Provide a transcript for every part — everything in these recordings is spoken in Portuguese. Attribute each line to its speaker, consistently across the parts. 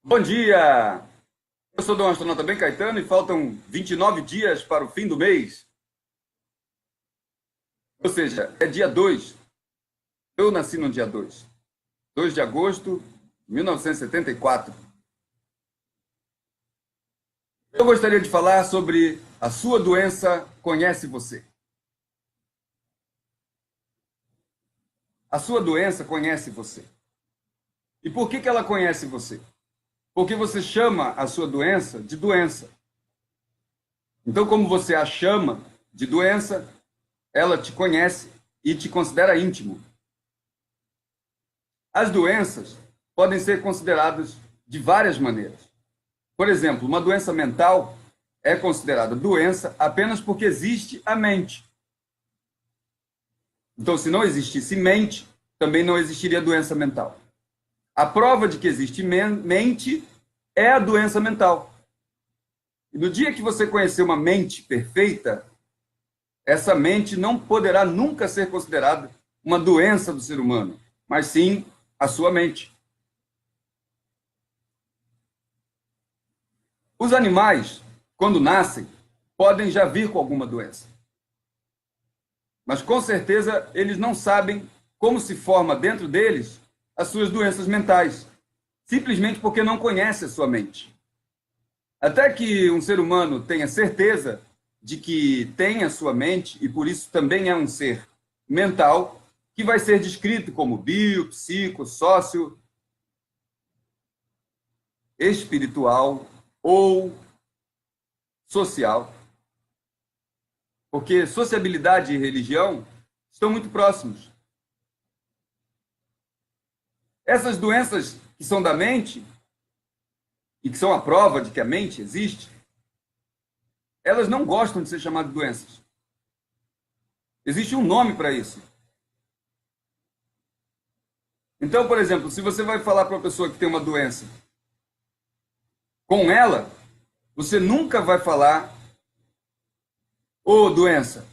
Speaker 1: Bom dia! Eu sou o Dom Astronauta Ben Caetano e faltam 29 dias para o fim do mês. Ou seja, é dia 2. Eu nasci no dia 2 de agosto de 1974. Eu gostaria de falar sobre a sua doença conhece você. A sua doença conhece você. E por que ela conhece você? Porque você chama a sua doença de doença. Então, como você a chama de doença, ela te conhece e te considera íntimo. As doenças podem ser consideradas de várias maneiras. Por exemplo, uma doença mental é considerada doença apenas porque existe a mente. Então, se não existisse mente, também não existiria doença mental. A prova de que existe mente é a doença mental. E no dia que você conhecer uma mente perfeita, essa mente não poderá nunca ser considerada uma doença do ser humano, mas sim a sua mente. Os animais, quando nascem, podem já vir com alguma doença. Mas com certeza eles não sabem como se forma dentro deles as suas doenças mentais, simplesmente porque não conhece a sua mente. Até que um ser humano tenha certeza de que tem a sua mente, e por isso também é um ser mental, que vai ser descrito como bio, psico, sócio, espiritual ou social. Porque sociabilidade e religião estão muito próximos. Essas doenças que são da mente, e que são a prova de que a mente existe, elas não gostam de ser chamadas de doenças. Existe um nome para isso. Então, por exemplo, se você vai falar para uma pessoa que tem uma doença, com ela, você nunca vai falar, ô doença.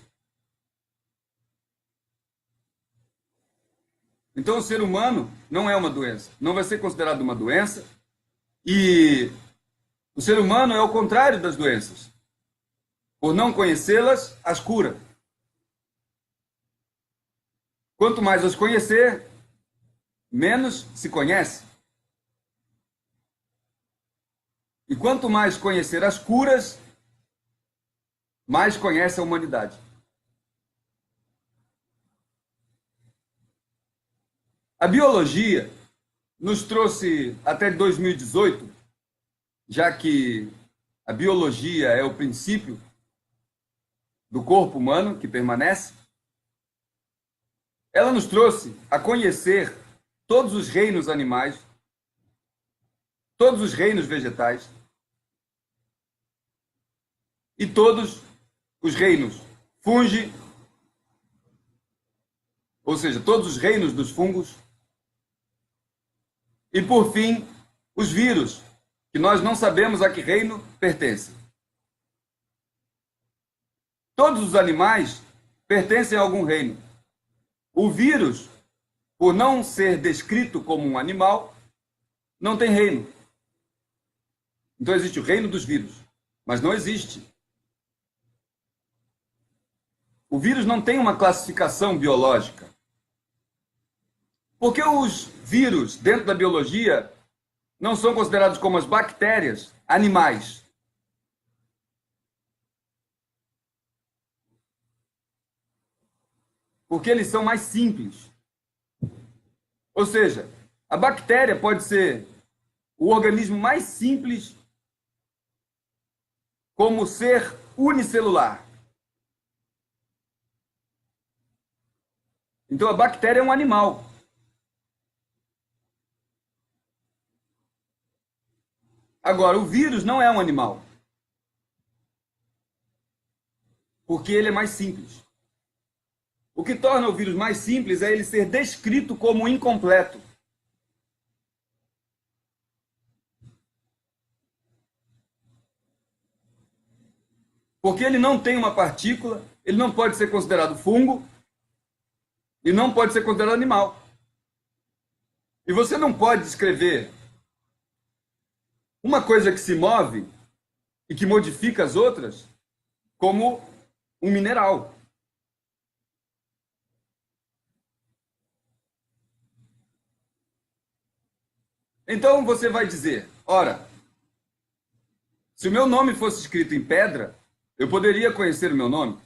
Speaker 1: Então, o ser humano não é uma doença, não vai ser considerado uma doença, e o ser humano é o contrário das doenças. Por não conhecê-las, as cura. Quanto mais as conhecer, menos se conhece. E quanto mais conhecer as curas, mais conhece a humanidade. A biologia nos trouxe até 2018, já que a biologia é o princípio do corpo humano que permanece, ela nos trouxe a conhecer todos os reinos animais, todos os reinos vegetais e todos os reinos fungi, ou seja, todos os reinos dos fungos, e por fim, os vírus, que nós não sabemos a que reino pertencem. Todos os animais pertencem a algum reino. O vírus, por não ser descrito como um animal, não tem reino. Então existe o reino dos vírus, mas não existe. O vírus não tem uma classificação biológica. Porque os vírus, dentro da biologia, não são considerados como as bactérias animais? Porque eles são mais simples. Ou seja, a bactéria pode ser o organismo mais simples como ser unicelular. Então a bactéria é um animal. Agora, o vírus não é um animal. Porque ele é mais simples. O que torna o vírus mais simples é ele ser descrito como incompleto. Porque ele não tem uma partícula, ele não pode ser considerado fungo e não pode ser considerado animal. E você não pode descrever uma coisa que se move e que modifica as outras, como um mineral. Então você vai dizer, ora, se o meu nome fosse escrito em pedra, eu poderia conhecer o meu nome.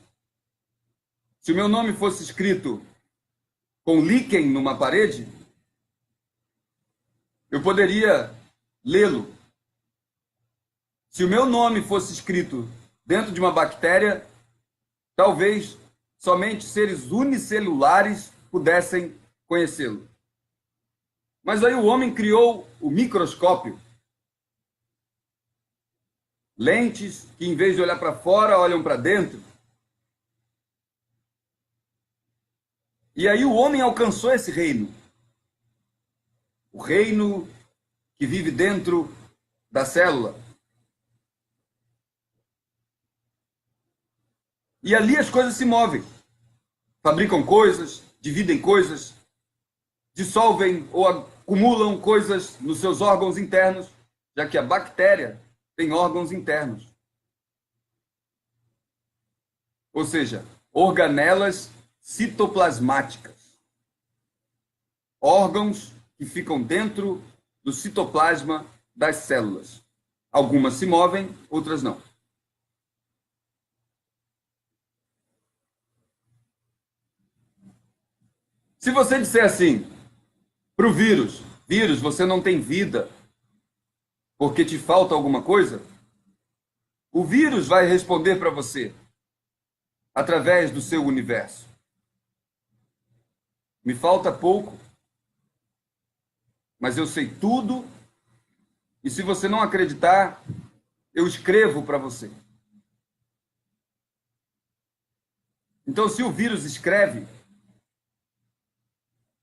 Speaker 1: Se o meu nome fosse escrito com líquen numa parede, eu poderia lê-lo. Se o meu nome fosse escrito dentro de uma bactéria, talvez somente seres unicelulares pudessem conhecê-lo. Mas aí o homem criou o microscópio. Lentes que, em vez de olhar para fora, olham para dentro. E aí o homem alcançou esse reino. O reino que vive dentro da célula. E ali as coisas se movem. Fabricam coisas, dividem coisas, dissolvem ou acumulam coisas nos seus órgãos internos, já que a bactéria tem órgãos internos. Ou seja, organelas citoplasmáticas. Órgãos que ficam dentro do citoplasma das células. Algumas se movem, outras não. Se você disser assim para o vírus, vírus, você não tem vida porque te falta alguma coisa, o vírus vai responder para você através do seu universo. Me falta pouco, mas eu sei tudo, e se você não acreditar, eu escrevo para você. Então, se o vírus escreve,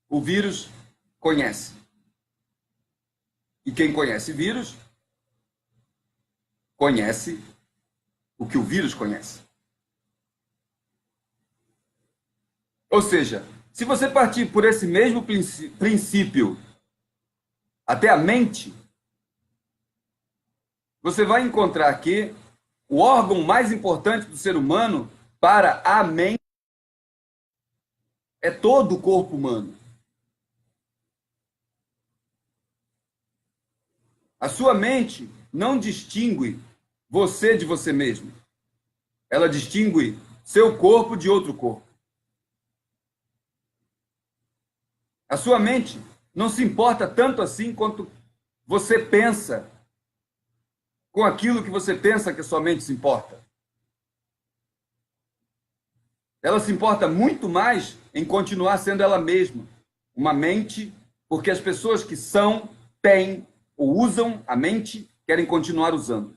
Speaker 1: o vírus conhece. E quem conhece vírus, conhece o que o vírus conhece. Ou seja, se você partir por esse mesmo princípio até a mente, você vai encontrar que o órgão mais importante do ser humano para a mente é todo o corpo humano. A sua mente não distingue você de você mesmo. Ela distingue seu corpo de outro corpo. A sua mente não se importa tanto assim quanto você pensa com aquilo que você pensa que a sua mente se importa. Ela se importa muito mais em continuar sendo ela mesma, uma mente, porque as pessoas que são, têm ou usam a mente querem continuar usando.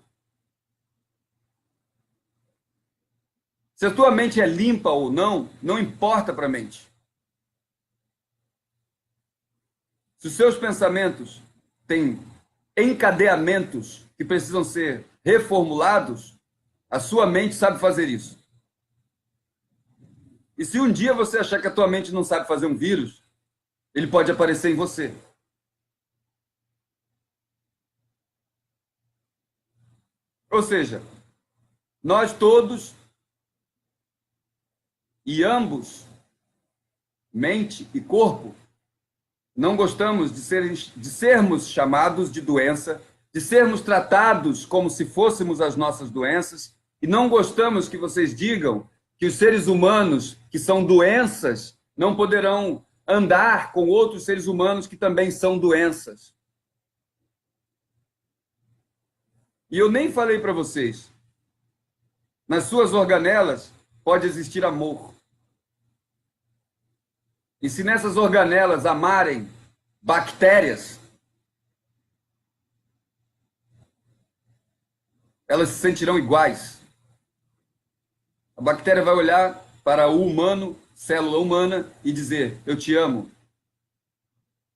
Speaker 1: Se a tua mente é limpa ou não, não importa para a mente. Se os seus pensamentos têm encadeamentos que precisam ser reformulados, a sua mente sabe fazer isso. E se um dia você achar que a tua mente não sabe fazer um vírus, ele pode aparecer em você. Ou seja, nós todos e ambos, mente e corpo, não gostamos de sermos chamados de doença, de sermos tratados como se fôssemos as nossas doenças, e não gostamos que vocês digam que os seres humanos que são doenças não poderão andar com outros seres humanos que também são doenças. E eu nem falei para vocês, nas suas organelas pode existir amor. E se nessas organelas amarem bactérias, elas se sentirão iguais. A bactéria vai olhar para o humano, célula humana, e dizer, eu te amo.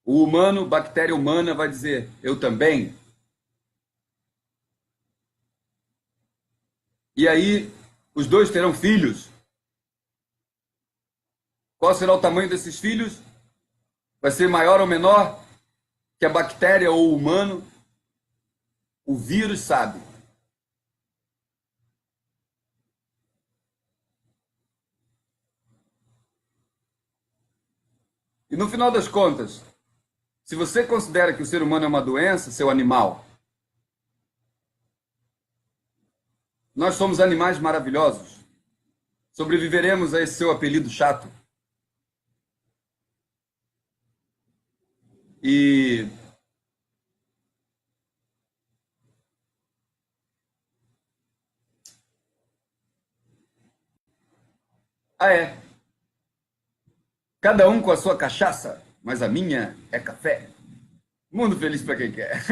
Speaker 1: O humano, bactéria humana, vai dizer, eu também. E aí, os dois terão filhos. Qual será o tamanho desses filhos? Vai ser maior ou menor que a bactéria ou o humano? O vírus sabe. E no final das contas, se você considera que o ser humano é uma doença, seu animal, nós somos animais maravilhosos. Sobreviveremos a esse seu apelido chato. E é. Cada um com a sua cachaça, mas a minha é café. Mundo feliz para quem quer.